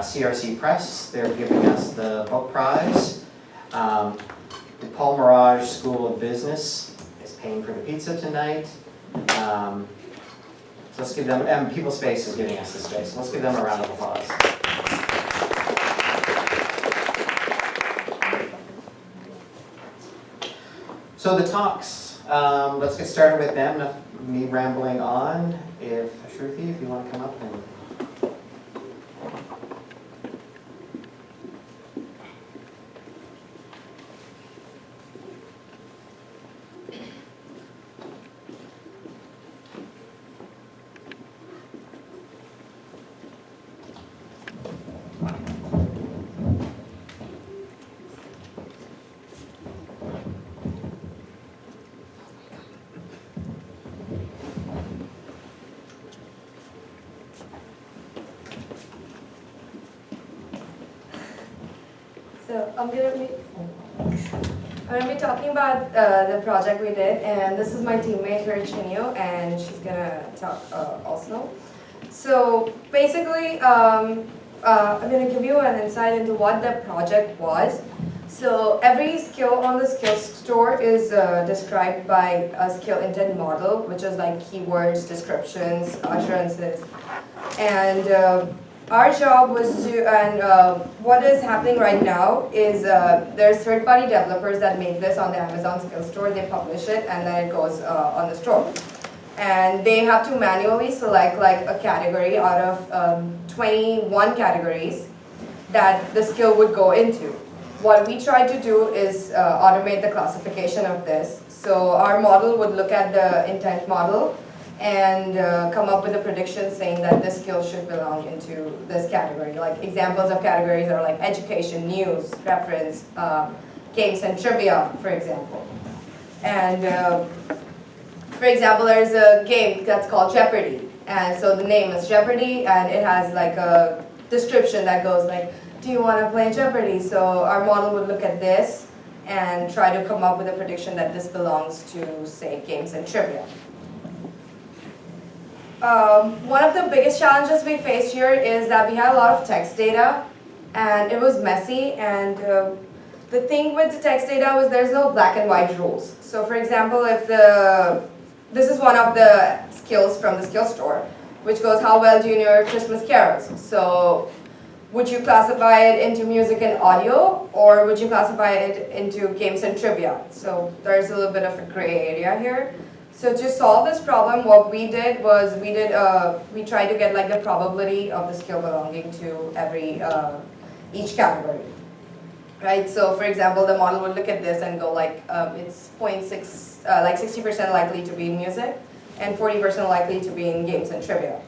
CRC Press, they're giving us the book prize. The Paul Merage School of Business is paying for the pizza tonight. So let's give them, and People Space is giving us the space. Let's give them a round of applause. So the talks, let's get started with them. Enough me rambling on. If Shruhi, if you want to come up and. So I'm gonna be talking about the project we did, and this is my teammate here, Chinyo, and she's gonna talk also. So basically, I'm gonna give you an insight into what the project was. So every skill on the skill store is described by a skill intent model, which is like keywords, descriptions, utterances, and our job was to, and what is happening right now is there's third-party developers that make this on the Amazon skill store. They publish it and then it goes on the store. And they have to manually select like a category out of 21 categories that the skill would go into. What we tried to do is automate the classification of this. So our model would look at the intent model and come up with a prediction saying that this skill should belong into this category. Like examples of categories are like education, news, reference, games and trivia, for example. And for example, there's a game that's called Jeopardy. And so the name is Jeopardy, and it has like a description that goes like, do you want to play Jeopardy? So our model would look at this and try to come up with a prediction that this belongs to, say, games and trivia. One of the biggest challenges we faced here is that we had a lot of text data, and it was messy, and the thing with the text data was there's no black and white rules. So for example, if this is one of the skills from the skill store, which goes, how well do you know your Christmas carols? So would you classify it into music and audio, or would you classify it into games and trivia? So there's a little bit of a gray area here. So to solve this problem, what we did was we tried to get like the probability of the skill belonging to each category, right? So for example, the model would look at this and go like it's 0.6, like 60% likely to be in music, and 40% likely to be in games and trivia.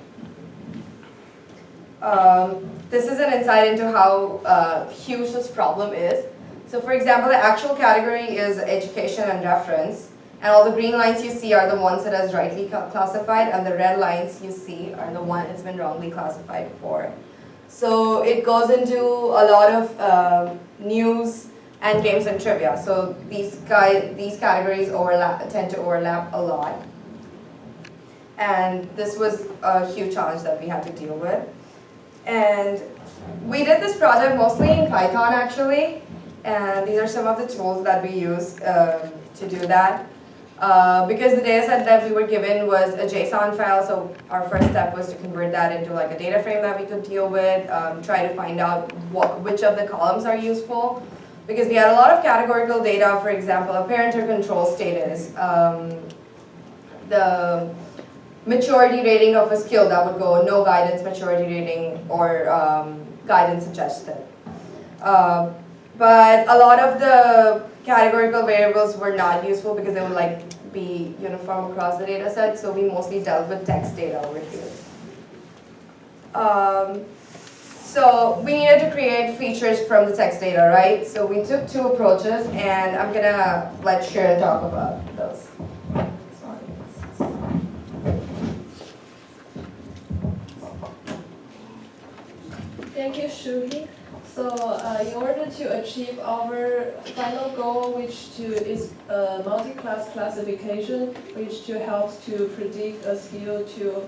This is an insight into how huge this problem is. So for example, the actual category is education and reference. And all the green lines you see are the ones that is rightly classified, and the red lines you see are the one it's been wrongly classified for. So it goes into a lot of news and games and trivia. So these categories tend to overlap a lot. And this was a huge challenge that we had to deal with. And we did this project mostly in Python actually. And these are some of the tools that we use to do that. Because the data set that we were given was a JSON file, so our first step was to convert that into like a data frame that we could deal with, try to find out which of the columns are useful. Because we had a lot of categorical data, for example, a parental control status, the maturity rating of a skill that would go no guidance maturity rating or guidance suggested. But a lot of the categorical variables were not useful because they would like be uniform across the data set, so we mostly dealt with text data over here. So we needed to create features from the text data, right? So we took two approaches, and I'm gonna let Sharon talk about those. Thank you, Shruhi. So in order to achieve our final goal, which is multi-class classification, which helps to predict a skill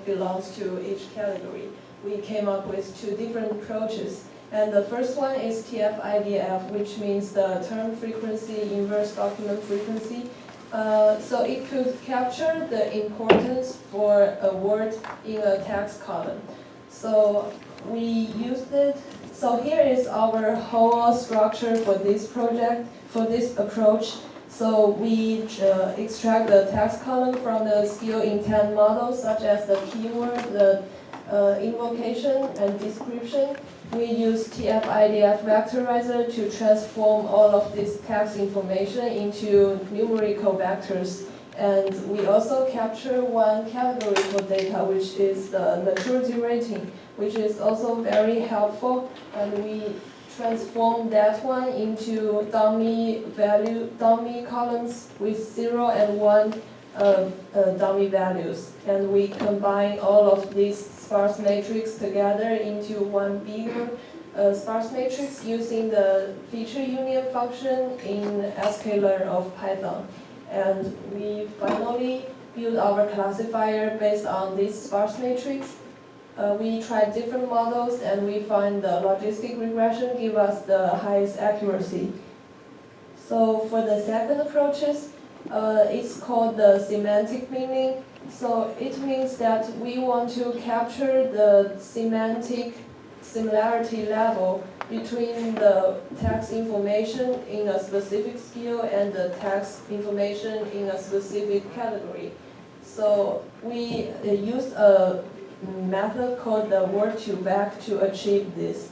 belongs to each category, we came up with two different approaches. And the first one is TF-IDF, which means the term frequency, inverse document frequency. So it could capture the importance for a word in a text column. So we used it. So here is our whole structure for this project, for this approach. So we extract the text column from the skill intent models, such as the keyword, the invocation, and description. We use TF-IDF vectorizer to transform all of this text information into numerical vectors. And we also capture one category for data, which is the maturity rating, which is also very helpful. And we transform that one into dummy columns with 0 and 1 dummy values. And we combine all of these sparse matrix together into one bigger sparse matrix using the feature union function in sklearn of Python. And we finally build our classifier based on this sparse matrix. We tried different models and we find the logistic regression give us the highest accuracy. So for the second approaches, it's called the semantic meaning. So it means that we want to capture the semantic similarity level between the text information in a specific skill and the text information in a specific category. So we used a method called the word-to-vec to achieve this,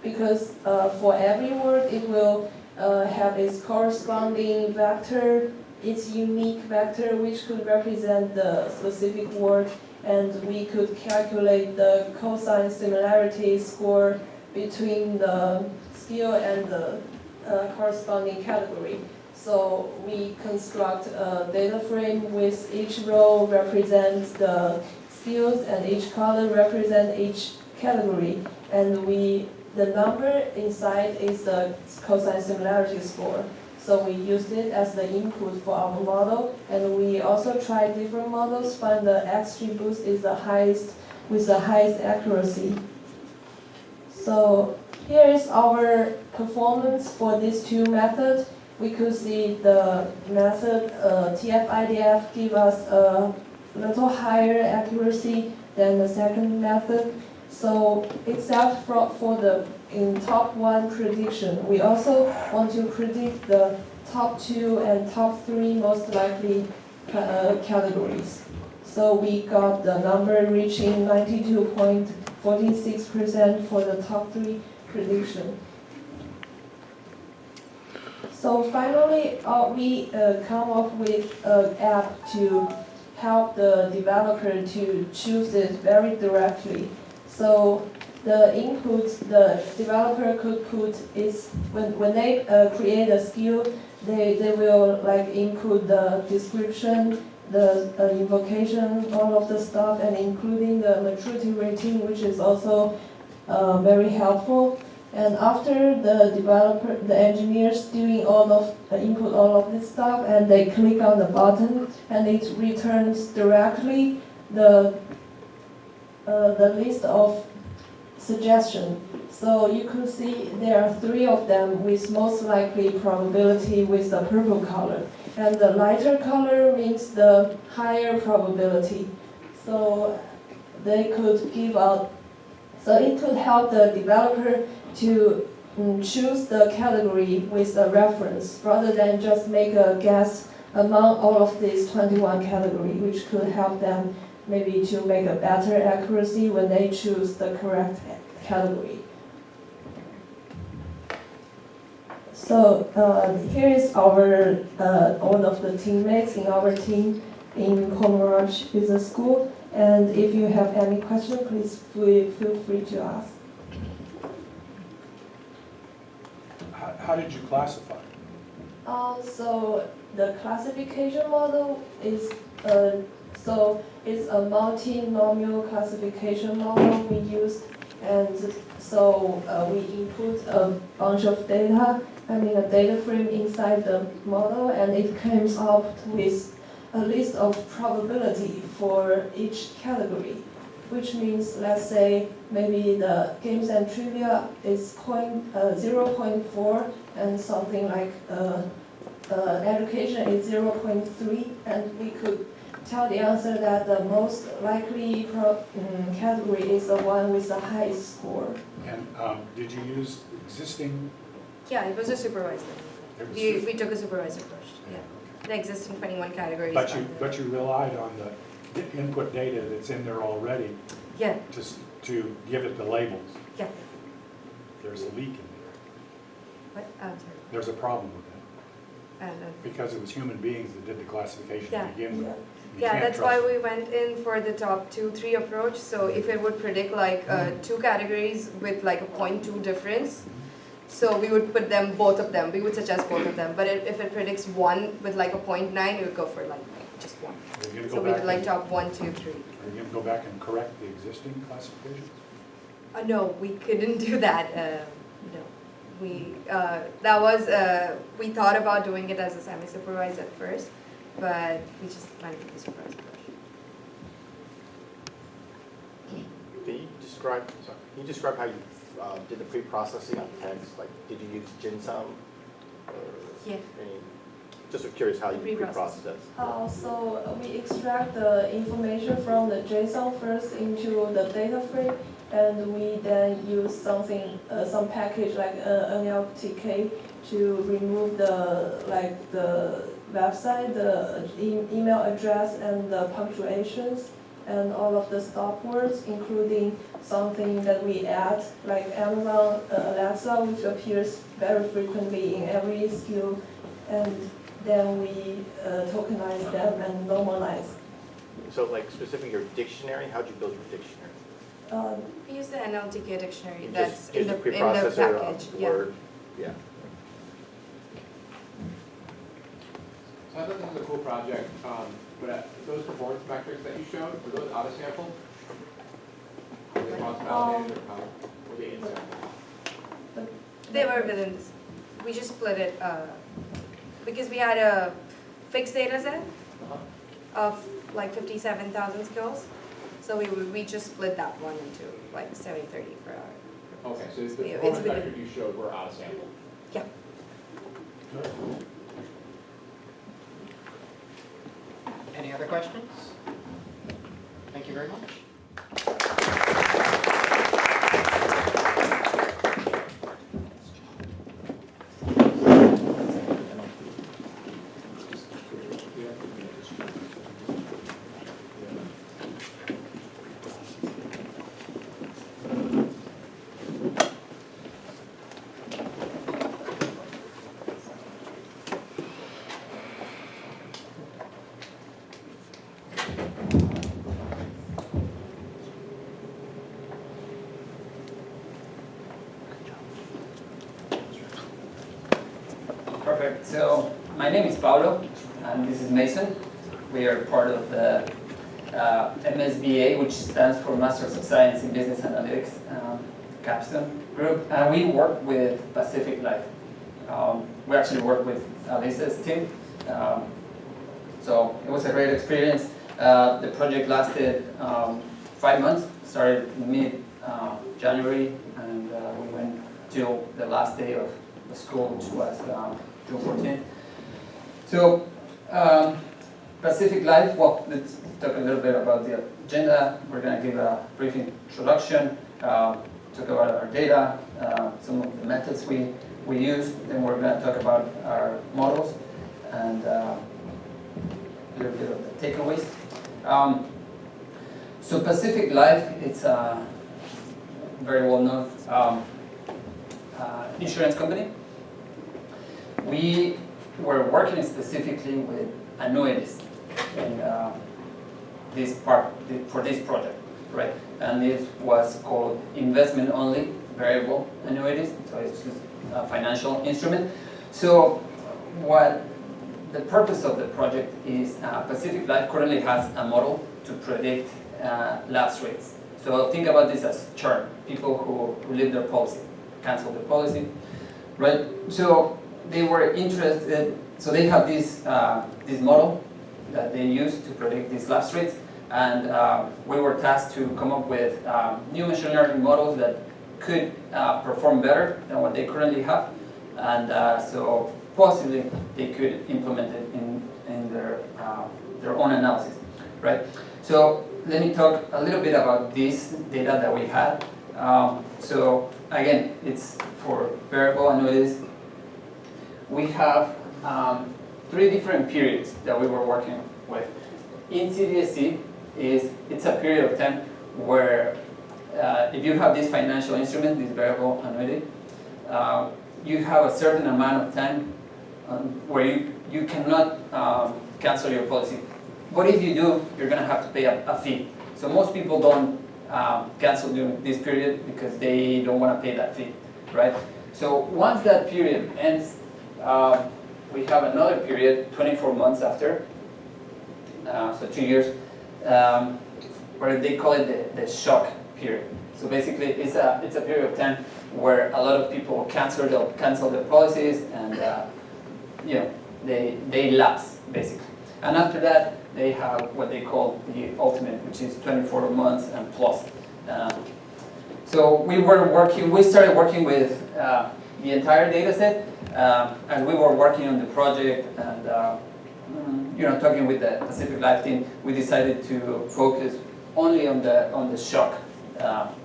because for every word it will have its corresponding vector, its unique vector, which could represent the specific word, and we could calculate the cosine similarity score between the skill and the corresponding category. So we construct a data frame with each row represents the skills and each column represents each category, and the number inside is the cosine similarity score. So we used it as the input for our model, and we also tried different models, find the XGBoost is the highest with the highest accuracy. So here is our performance for these two methods. We could see the method TF-IDF give us a little higher accuracy than the second method. So except for the in top 1 prediction, we also want to predict the top 2 and top 3 most likely categories. So we got the number reaching 92.46% for the top 3 prediction. So finally, we come up with an app to help the developer to choose it very directly. So the input the developer could put is when they create a skill, they will like input the description, the invocation, all of the stuff, and including the maturity rating, which is also very helpful. And after the engineers doing input all of this stuff, and they click on the button, and it returns directly the list of suggestion. So you could see there are 3 of them with most likely probability with the purple color. And the lighter color means the higher probability. So they could give out, so it could help the developer to choose the category with a reference rather than just make a guess among all of these 21 categories, which could help them maybe to make a better accuracy when they choose the correct category. So here is our all of the teammates in our team in Merage Business School. And if you have any questions, please feel free to ask. How did you classify? So the classification model is it's a multi-normal classification model we used, and so we input a bunch of data, a data frame inside the model, and it comes up with a list of probability for each category. which means, let's say, maybe the games and trivia is 0.4 and something like education is 0.3, and we could tell the answer that the most likely category is the one with the highest score. And did you use existing? Yeah, it was a supervisor. It was We took a supervisor approach, yeah. The existing 21 categories. But you relied on the input data that's in there already Yeah, to give it the labels. yeah. There's a leak in there. What? I'm sorry. There's a problem with that. I don't know. Because it was human beings that did the classification Yeah. to begin with. Yeah. You Yeah, can't that's why trust- we went in for the top 2-3 approach. So if it would predict like 2 categories with like a 0.2 difference, so we would put them, both of them, we would suggest both of them. But if it predicts one with like a 0.9, we would go for like just one. Are you gonna So go we back did like and- top 1, 2, 3. Are you gonna go back and correct the existing classifications? No, we couldn't do that. No, we we thought about doing it as a semi-supervised at first, but we just went with the supervised approach. Can you describe how you did the pre-processing on text? Like, did you use Ginsum? Or Yeah. Just curious how you Pre-process. pre-process. So we extract the information from the JSON first into the data frame, and we then use something, some package like NLTK to remove the website, the email address, and the punctuations, and all of the stop words, including something that we add, like Amazon Alexa, which appears very frequently in every skill, and then we tokenize them and normalize. So like specifically your dictionary, how'd you build your dictionary? We use the NLTK dictionary You that's just in use the preprocessor, package. Yeah. Word? Yeah. So I thought this was a cool project, but those performance metrics that you showed, were those out of sample? Were they cross-validated or how? Were they in sample? They were within this. We just split it because we had a fixed data set of like 57,000 skills. So we just split that one into like 70-30 for our. Okay, so the Yeah, performance it's within- metrics you showed were out of sample? Yeah. Any other questions? Thank you very much. Perfect. So my name is Pablo, and this is Mason. We are part of the MSBA, which stands for Masters of Science in Business Analytics, Capstone group, and we work with Pacific Life. We actually work with Alice's team, so it was a great experience. The project lasted 5 months, started mid-January, and we went till the last day of the school, which was June 14th. So, Pacific Life, well, let's talk a little bit about the agenda. We're going to give a brief introduction, talk about our data, some of the methods we use, then we're going to talk about our models, and a little bit of the takeaways. So Pacific Life, it's a very well-known insurance company. We were working specifically with annuities in for this project, right? And this was called investment-only variable annuities, so it's just a financial instrument. So what the purpose of the project is, Pacific Life currently has a model to predict lapse rates. So think about this as churn, people who leave their policy, cancel their policy, right? So they were interested, so they have this model that they use to predict these lapse rates, and we were tasked to come up with new machine learning models that could perform better than what they currently have, and so possibly they could implement it in their own analysis, right? So let me talk a little bit about this data that we had. So again, it's for variable annuities. We have 3 different periods that we were working with. In CDSC, it's a period of time where if you have this financial instrument, this variable annuity, you have a certain amount of time where you cannot cancel your policy. But if you do, you're going to have to pay a fee. So most people don't cancel during this period because they don't want to pay that fee, right? So once that period ends, we have another period, 24 months after, so 2 years, where they call it the shock period. So basically, it's a period of time where a lot of people cancel their policies, and they lapse basically. And after that, they have what they call the ultimate, which is 24 months and plus. So we started working with the entire data set, and we were working on the project, and talking with the Pacific Life team, we decided to focus only on the shock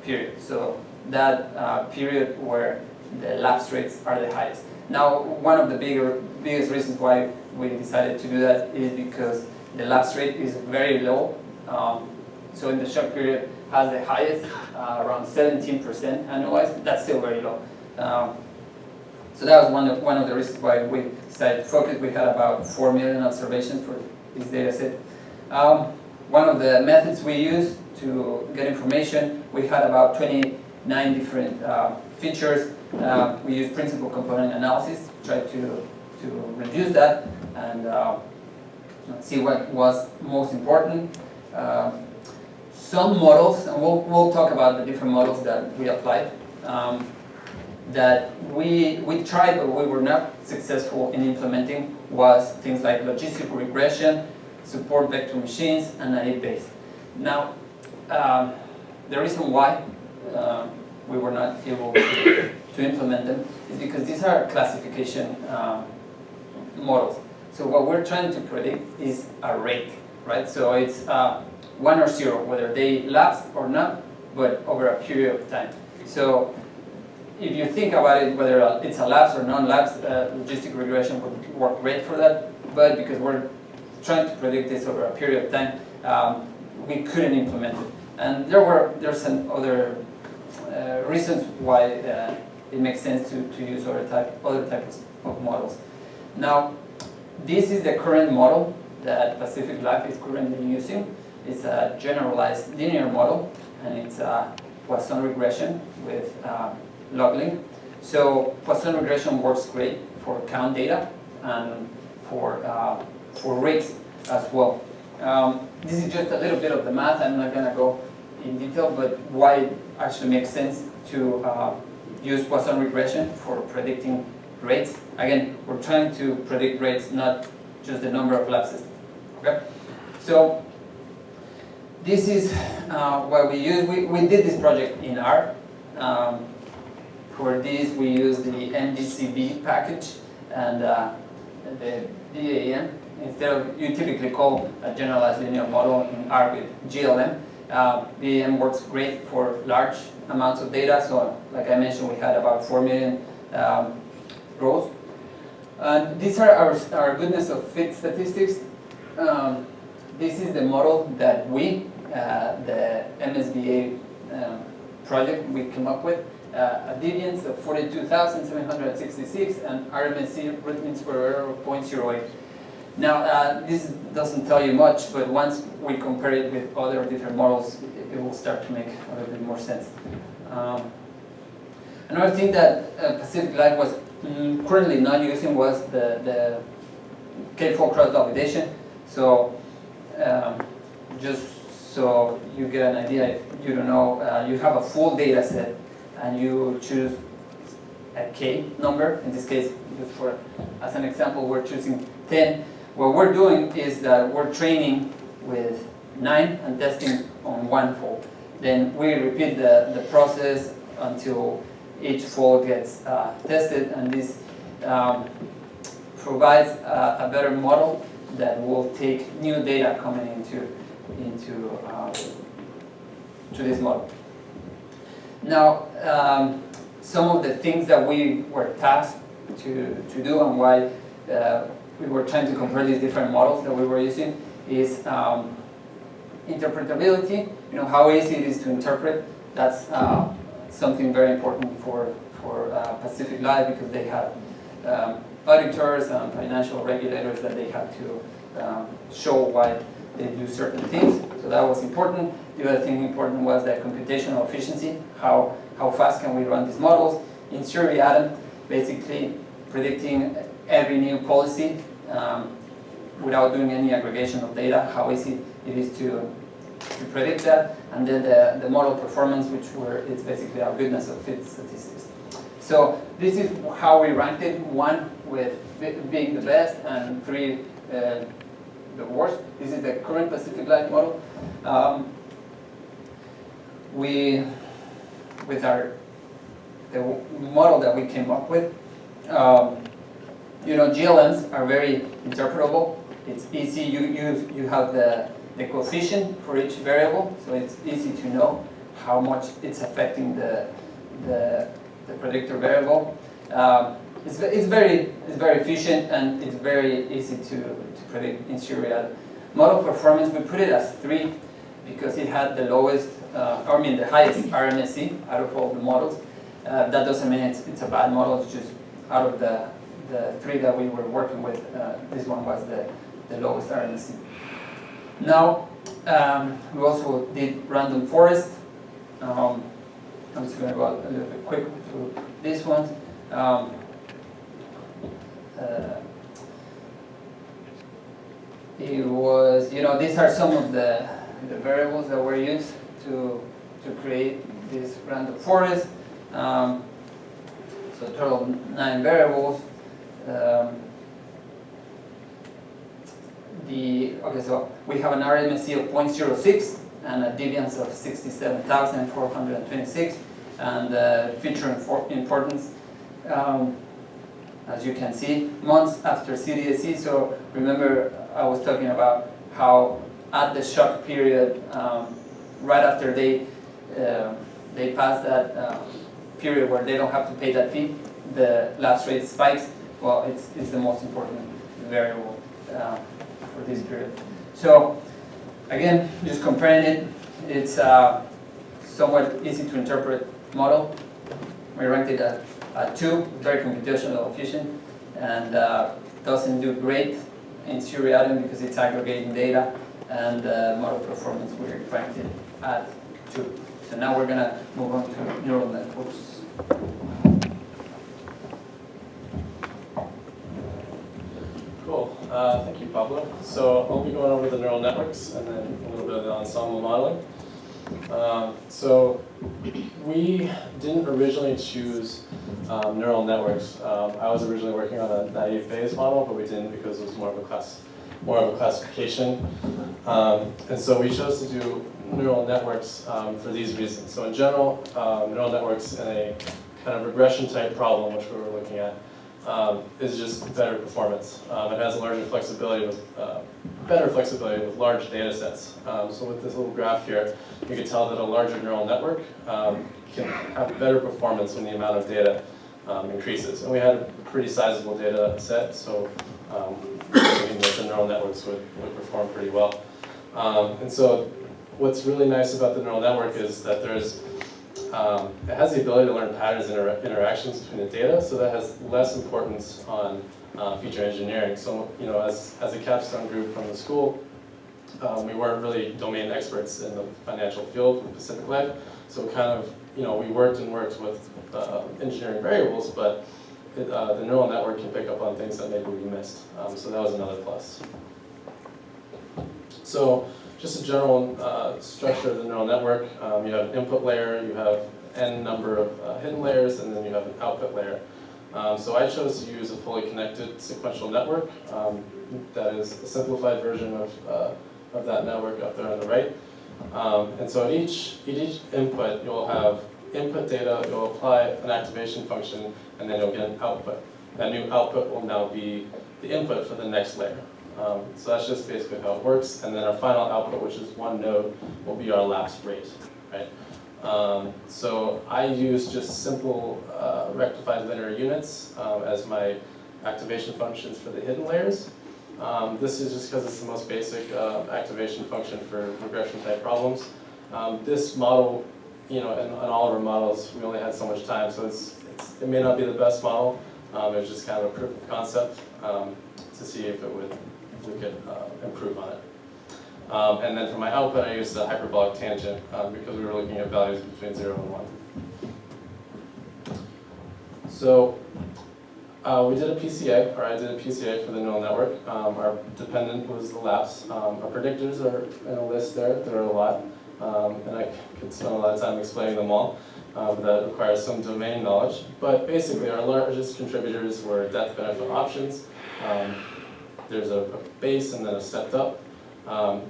period. So that period where the lapse rates are the highest. Now, one of the biggest reasons why we decided to do that is because the lapse rate is very low. So in the shock period has the highest, around 17% annualized. That's still very low. So that was one of the reasons why we decided to focus. We had about 4 million observations for this data set. One of the methods we used to get information, we had about 29 different features. We used principal component analysis, try to reduce that and see what was most important. Some models, and we'll talk about the different models that we applied, that we tried but we were not successful in implementing, was things like logistic regression, support vector machines, and naive-based. Now, the reason why we were not able to implement them is because these are classification models. So what we're trying to predict is a rate, right? So it's 1 or 0, whether they lapse or not, but over a period of time. So if you think about it, whether it's a lapse or non-lapse, logistic regression would work great for that. But because we're trying to predict this over a period of time, we couldn't implement it. And there's some other reasons why it makes sense to use other types of models. Now, this is the current model that Pacific Life is currently using. It's a generalized linear model, and it's a Poisson regression with log-link. So Poisson regression works great for count data and for rates as well. This is just a little bit of the math. I'm not going to go in detail, but why it actually makes sense to use Poisson regression for predicting rates. Again, we're trying to predict rates, not just the number of lapses. Okay? So this is what we use. We did this project in R. For this, we used the MDCB package and the DAM. Instead of, you typically call a generalized linear model in R with GLM. DAM works great for large amounts of data. So, like I mentioned, we had about 4 million rows. These are our goodness of fit statistics. This is the model that the MSBA project we came up with. A deviance of 42,766 and RMSE root mean square error of 0.08. Now, this doesn't tell you much, but once we compare it with other different models, it will start to make a little bit more sense. Another thing that Pacific Life was currently not using was the K4 cross-validation. So, just so you get an idea, if you don't know, you have a full data set and you choose a K number. In this case, just as an example, we're choosing 10. What we're doing is that we're training with 9 and testing on 1 fold. Then we repeat the process until each fold gets tested, and this provides a better model that will take new data coming into to this model. Now, some of the things that we were tasked to do and why we were trying to compare these different models that we were using is interpretability. You know, how easy it is to interpret. That's something very important for Pacific Life, because they have auditors and financial regulators that they have to show why they do certain things. So that was important. The other thing important was that computational efficiency. How fast can we run these models? In seriatim, basically predicting every new policy without doing any aggregation of data, how easy it is to predict that. And then the model performance, it's basically our goodness of fit statistics. So this is how we ranked it: 1 with being the best, and 3 the worst. This is the current Pacific Life model. With the model that we came up with, you know, GLMs are very interpretable. It's easy. You have the coefficient for each variable, so it's easy to know how much it's affecting the predictor variable. It's very efficient, and it's very easy to predict in serial. Model performance, we put it as 3 because it had the lowest, the highest RMSE out of all the models. That doesn't mean it's a bad model. It's just out of the 3 that we were working with, this one was the lowest RMSE. Now, we also did random forest. I'm just going to go a little bit quick through this one. It was, you know, these are some of the variables that were used to create this random forest. So total 9 variables. So we have an RMSE of 0.06 and a deviance of 67,426, and feature importance, as you can see, months after CDSE. So remember, I was talking about how at the shock period, right after they pass that period where they don't have to pay that fee, the lapse rate spikes. Well, it's the most important variable for this period. So again, just comparing it, it's somewhat easy to interpret model. We ranked it at 2, very computational efficient, and doesn't do great in seriatim because it's aggregating data, and model performance, we ranked it at 2. So now we're going to move on to neural networks. Cool. Thank you, Pablo. So I'll be going over the neural networks and then a little bit of the ensemble modeling. So we didn't originally choose neural networks. I was originally working on a naive Bayes model, but we didn't because it was more of a classification. And so we chose to do neural networks for these reasons. So in general, neural networks in a kind of regression type problem, which we were looking at, is just better performance. It has larger flexibility with better flexibility with large data sets. So with this little graph here, you can tell that a larger neural network can have better performance when the amount of data increases. And we had a pretty sizable data set, so thinking that the neural networks would perform pretty well. And so what's really nice about the neural network is that it has the ability to learn patterns and interactions between the data, so that has less importance on feature engineering. So, you know, as a Capstone group from the school, we weren't really domain experts in the financial field with Pacific Life, so kind of, you know, we worked with engineering variables, but the neural network can pick up on things that maybe we missed. So that was another plus. So just a general structure of the neural network. You have an input layer, you have n number of hidden layers, and then you have an output layer. So I chose to use a fully connected sequential network that is a simplified version of of that network up there on the right. And so at each input, you'll have input data, you'll apply an activation function, and then you'll get an output. That new output will now be the input for the next layer. So that's just basically how it works. And then our final output, which is one node, will be our lapse rate, right? So I use just simple rectified linear units as my activation functions for the hidden layers. This is just because it's the most basic activation function for regression type problems. This model, in all of our models, we only had so much time, so it may not be the best model. It was just kind of a proof of concept to see if we could improve on it. And then for my output, I used the hyperbolic tangent because we were looking at values between 0 and 1. So we did a PCA, or I did a PCA for the neural network. Our dependent was the lapse. Our predictors are in a list there. There are a lot, and I could spend a lot of time explaining them all. But that requires some domain knowledge. But basically, our largest contributors were death benefit options. There's a base and then a stepped up.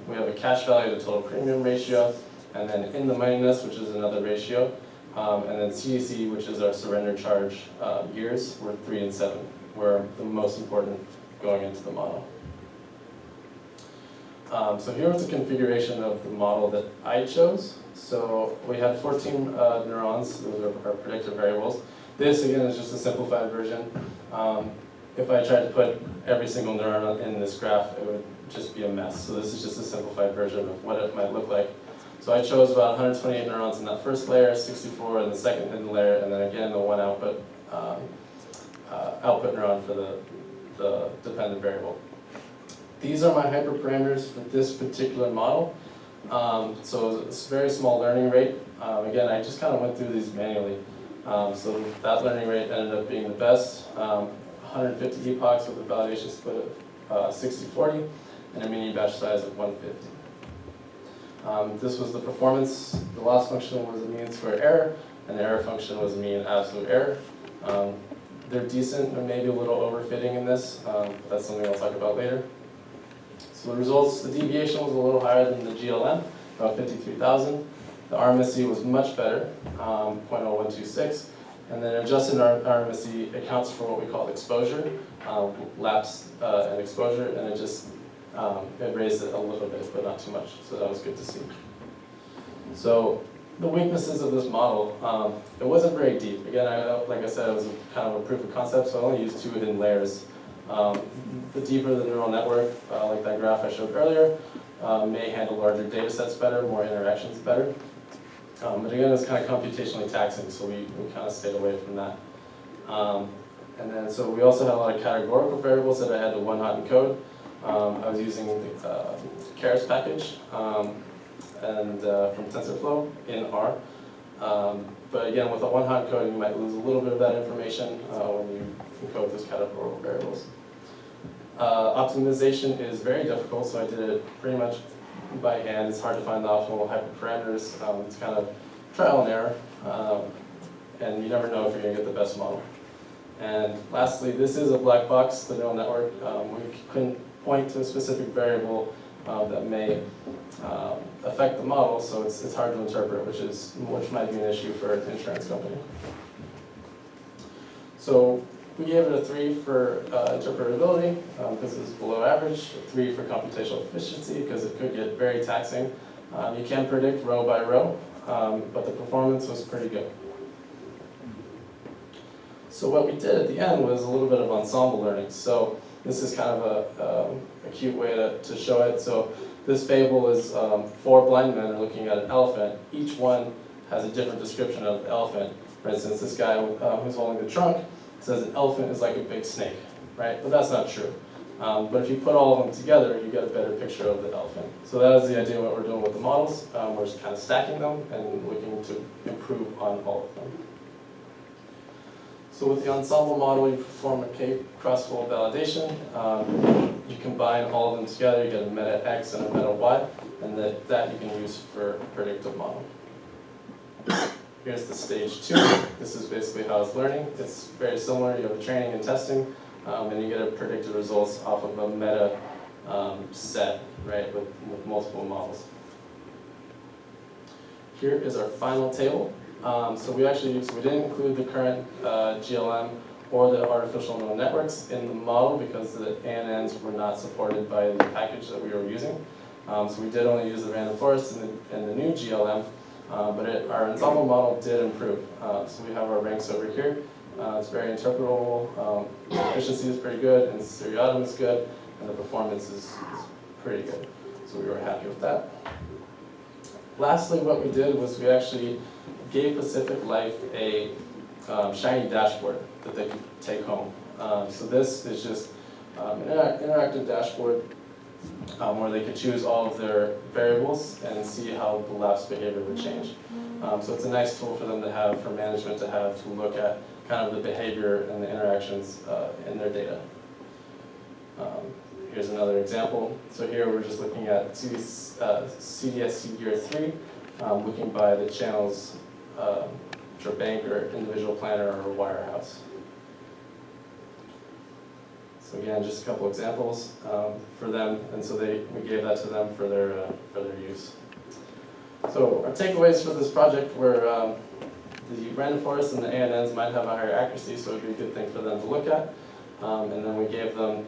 We have a cash value to total premium ratio, and then in the moneyness, which is another ratio, and then CDC, which is our surrender charge years, were 3 and 7, were the most important going into the model. So here was the configuration of the model that I chose. So we had 14 neurons, those are our predictive variables. This, again, is just a simplified version. If I tried to put every single neuron in this graph, it would just be a mess. So this is just a simplified version of what it might look like. So I chose about 128 neurons in that first layer, 64 in the second hidden layer, and then again the one output neuron for the dependent variable. These are my hyperparameters for this particular model. So it's a very small learning rate. Again, I just kind of went through these manually. So that learning rate ended up being the best. 150 epochs with a validation split of 60-40 and a mini batch size of 150. This was the performance. The loss function was a mean square error, and the error function was a mean absolute error. They're decent, but maybe a little overfitting in this. But that's something I'll talk about later. So the results, the deviation was a little higher than the GLM, about 53,000. The RMSE was much better, 0.0126. And then adjusted RMSE accounts for what we call exposure, lapse and exposure, and it just it raised it a little bit, but not too much. So that was good to see. So the weaknesses of this model, it wasn't very deep. Again, like I said, it was kind of a proof of concept, so I only used 2 hidden layers. The deeper the neural network, like that graph I showed earlier, may handle larger data sets better, more interactions better. But again, it's kind of computationally taxing, so we kind of stayed away from that. And then, so we also had a lot of categorical variables that I had to one-hot encode. I was using the Keras package and from TensorFlow in R. But again, with a one-hot encoding, you might lose a little bit of that information when you encode those categorical variables. Optimization is very difficult, so I did it pretty much by hand. It's hard to find the optimal hyperparameters. It's kind of trial and error, and you never know if you're going to get the best model. And lastly, this is a black box, the neural network. We couldn't point to a specific variable that may affect the model, so it's hard to interpret, which might be an issue for an insurance company. So we gave it a 3 for interpretability because it's below average, a 3 for computational efficiency because it could get very taxing. You can predict row by row, but the performance was pretty good. So what we did at the end was a little bit of ensemble learning. So this is kind of a cute way to show it. So this fable is 4 blind men are looking at an elephant. Each one has a different description of the elephant. For instance, this guy who's holding the trunk says an elephant is like a big snake, right? But that's not true. But if you put all of them together, you get a better picture of the elephant. So that is the idea of what we're doing with the models. We're just kind of stacking them and looking to improve on all of them. So with the ensemble model, you perform a k-cross-fold validation. You combine all of them together, you get a meta x and a meta y, and that you can use for a predictive model. Here's the stage 2. This is basically how it's learning. It's very similar. You have training and testing, and you get a predicted results off of a meta set, right, with multiple models. Here is our final table. So we didn't include the current GLM or the artificial neural networks in the model because the ANNs were not supported by the package that we were using. So we did only use the random forest and the new GLM, but our ensemble model did improve. So we have our ranks over here. It's very interpretable, the efficiency is pretty good, and seriatim is good, and the performance is pretty good. So we were happy with that. Lastly, what we did was we actually gave Pacific Life a shiny dashboard that they could take home. So this is just an interactive dashboard where they could choose all of their variables and see how the lab's behavior would change. So it's a nice tool for them to have, for management to have, to look at kind of the behavior and the interactions in their data. Here's another example. So here we're just looking at CDSC Gear 3, looking by the channels, which are bank or individual planner or wirehouse. So again, just a couple examples for them, and so we gave that to them for their use. So our takeaways for this project were the random forest and the ANNs might have a higher accuracy, so it would be a good thing for them to look at. And then we gave them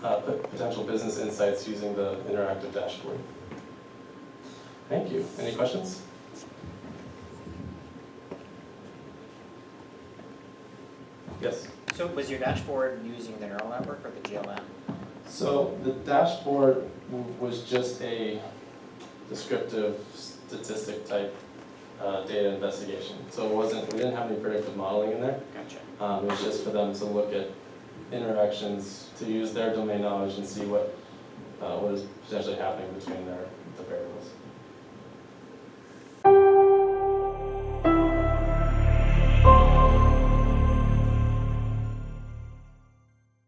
potential business insights using the interactive dashboard. Thank you. Any questions? Yes? So was your dashboard using the neural network or the GLM? So the dashboard was just a descriptive statistic type data investigation. So we didn't have any predictive modeling in there. Gotcha. It was just for them to look at interactions, to use their domain knowledge and see what is potentially happening between the variables.